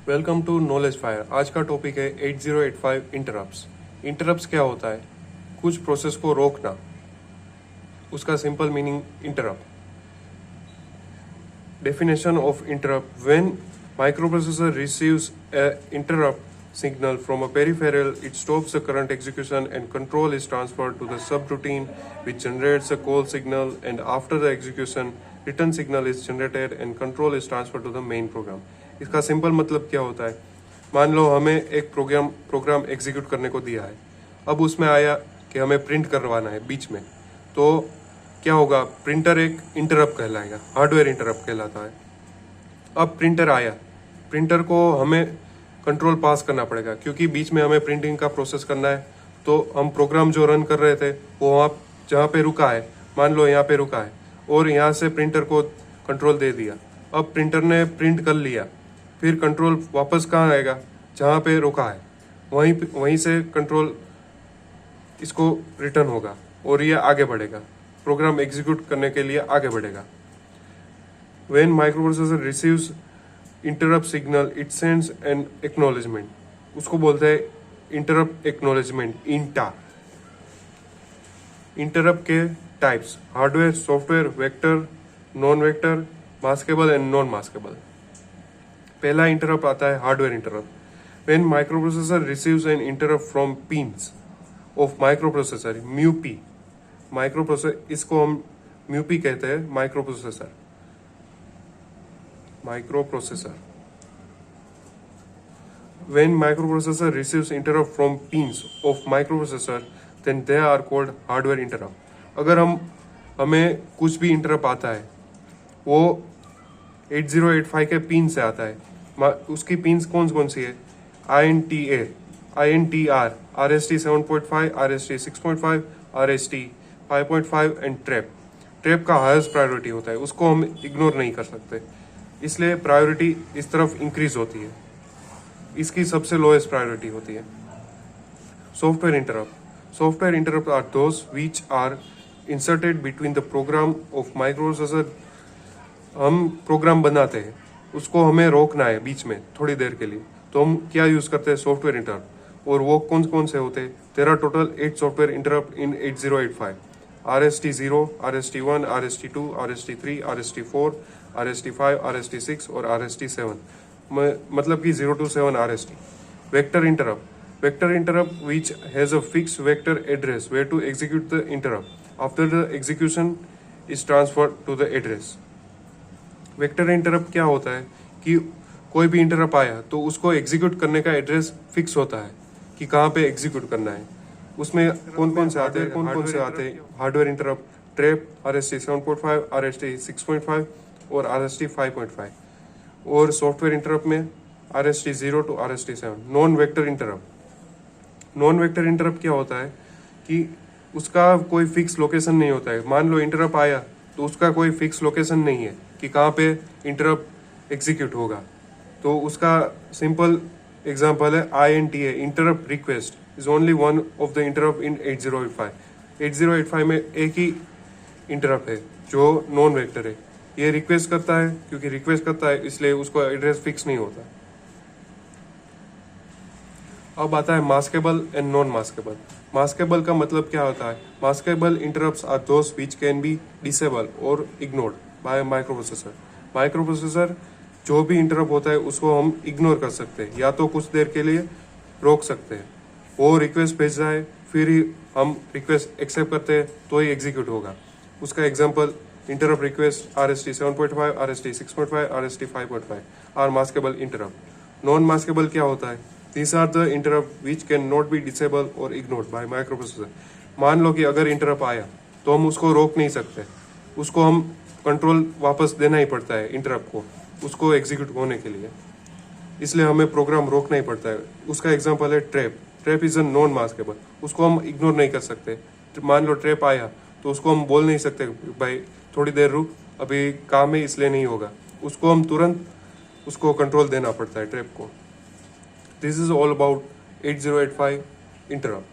Welcome to knowledge fire. आज का topic है 8085 इंटरप्ट्स। इंटरप्ट्स क्या होता है? कुछ प्रोसेस को रोकना, उसका simple meaning interrupt. Definition of interrupt: when microprocessor receives a interrupt signal from a peripheral, it stops the current execution and control is transferred to the subroutine which generates a call signal, and after the execution return signal is generated and control is transferred to the main program। इसका simple मतलब क्या होता है? मान लो हमें एक program execute करने को दिया है। अब उसमें आया कि हमें प्रिंट करवाना है बीच में, तो क्या होगा? प्रिंटर एक इंटरप्ट कहलाएगा, हार्डवेयर इंटरप्ट कहलाता है। अब प्रिंटर आया, प्रिंटर को हमें कंट्रोल पास करना पड़ेगा क्योंकि बीच में हमें प्रिंटिंग का प्रोसेस करना है। तो हम प्रोग्राम जो रन कर रहे थे वो वहाँ जहाँ पे रुका है, मान लो यहाँ पे रुका है, और यहाँ से प्रिंटर को कंट्रोल दे दिया। अब प्रिंटर ने प्रिंट कर लिया, फिर कंट्रोल वापस कहाँ आएगा? जहाँ पे रुका है वहीं से कंट्रोल इसको रिटर्न होगा और ये आगे बढ़ेगा, प्रोग्राम एग्जीक्यूट करने के लिए आगे बढ़ेगा। When microprocessor receives interrupt signal it sends an acknowledgement, उसको बोलते हैं इंटरप्ट एक्नॉलेजमेंट, इंटा। इंटरप्ट के types: hardware, software, vector, non vector, maskable and non maskable. पहला इंटरप्ट आता है hardware interrupt. When microprocessor receives an interrupt from pins of microprocessor, mu P. Microprocessor, इसको हम mu P कहते हैं, microprocessor. When microprocessor receives interrupt from pins of microprocessor, then they are called hardware interrupt। अगर हमें कुछ भी इंटरप्ट आता है, वो 8085 के पिन से आता है। उसकी पिन्स कौन कौन सी है? INTA, INTR, RST 7.5, RST 6.5, RST 5.5 and trap. Trap का हाईएस्ट प्रायोरिटी होता है, उसको हम इग्नोर नहीं कर सकते, इसलिए प्रायोरिटी इस तरफ इंक्रीज होती है। इसकी सबसे लोएस्ट प्रायोरिटी होती है। Software interrupt. Software interrupt are those which are inserted between the program of microprocessor. हम प्रोग्राम बनाते हैं, उसको हमें रोकना है बीच में थोड़ी देर के लिए, तो हम क्या यूज करते हैं? Software interrupt. और वो कौन कौन से होते हैं? There are total 8 software interrupt in 8085। RST 0, RST 1, RST 2, RST 3, RST 4, RST 5, RST 6 और RST 7, मतलब कि 0 to 7 RST। Vector interrupt. Vector interrupt which has a fix vector address where to execute the interrupt after the execution is transferred to the address. Vector interrupt क्या होता है कि कोई भी interrupt आया तो उसको एग्जीक्यूट करने का एड्रेस फिक्स होता है कि कहाँ पे एग्जीक्यूट करना है। उसमें कौन कौन से आते हैं? Hardware interrupt, trap, RST 7.5, RST 6.5 और RST 5.5। और सॉफ्टवेयर इंटरप्ट में RST 0 to RST 7। Non vector interrupt. Non vector interrupt क्या होता है कि उसका कोई फिक्स लोकेशन नहीं होता है। मान लो इंटरप्ट आया तो उसका कोई फिक्स लोकेशन नहीं है कि कहाँ पे इंटरप्ट एग्जीक्यूट होगा। तो उसका सिंपल एग्जांपल है INTA, interrupt request is only one of the interrupt in 8085। 8085 में एक ही इंटरप्ट है जो नॉन वेक्टर है। ये रिक्वेस्ट करता है, क्योंकि रिक्वेस्ट करता है इसलिए उसको एड्रेस फिक्स नहीं होता। अब आता है maskable and non maskable. Maskable का मतलब क्या होता है? Maskable interrupts are those which can be disable और इग्नोर्ड बाय माइक्रोप्रोसेसर। माइक्रोप्रोसेसर जो भी इंटरप्ट होता है उसको हम इग्नोर कर सकते हैं, या तो कुछ देर के लिए रोक सकते हैं। वो रिक्वेस्ट भेज रहा है, फिर ही हम रिक्वेस्ट एक्सेप्ट करते हैं तो ही एग्जीक्यूट होगा। उसका example interrupt request RST 7.5, RST 6.5, RST 5.5 are maskable interrupt. Non maskable क्या होता है? These are the interrupt which can not be disabled or ignored by microprocessor। मान लो कि अगर इंटरप्ट आया तो हम उसको रोक नहीं सकते, उसको हम कंट्रोल वापस देना ही पड़ता है इंटरप्ट को, उसको एग्जीक्यूट होने के लिए, इसलिए हमें प्रोग्राम रोकना ही पड़ता है। उसका एग्जांपल है trap. Trap is a non maskable, उसको हम इग्नोर नहीं कर सकते। मान लो ट्रैप आया तो उसको हम बोल नहीं सकते भाई थोड़ी देर रुक, अभी काम है इसलिए नहीं होगा। उसको हम तुरंत उसको कंट्रोल देना पड़ता है ट्रैप को। This is all about 8085 interrupt।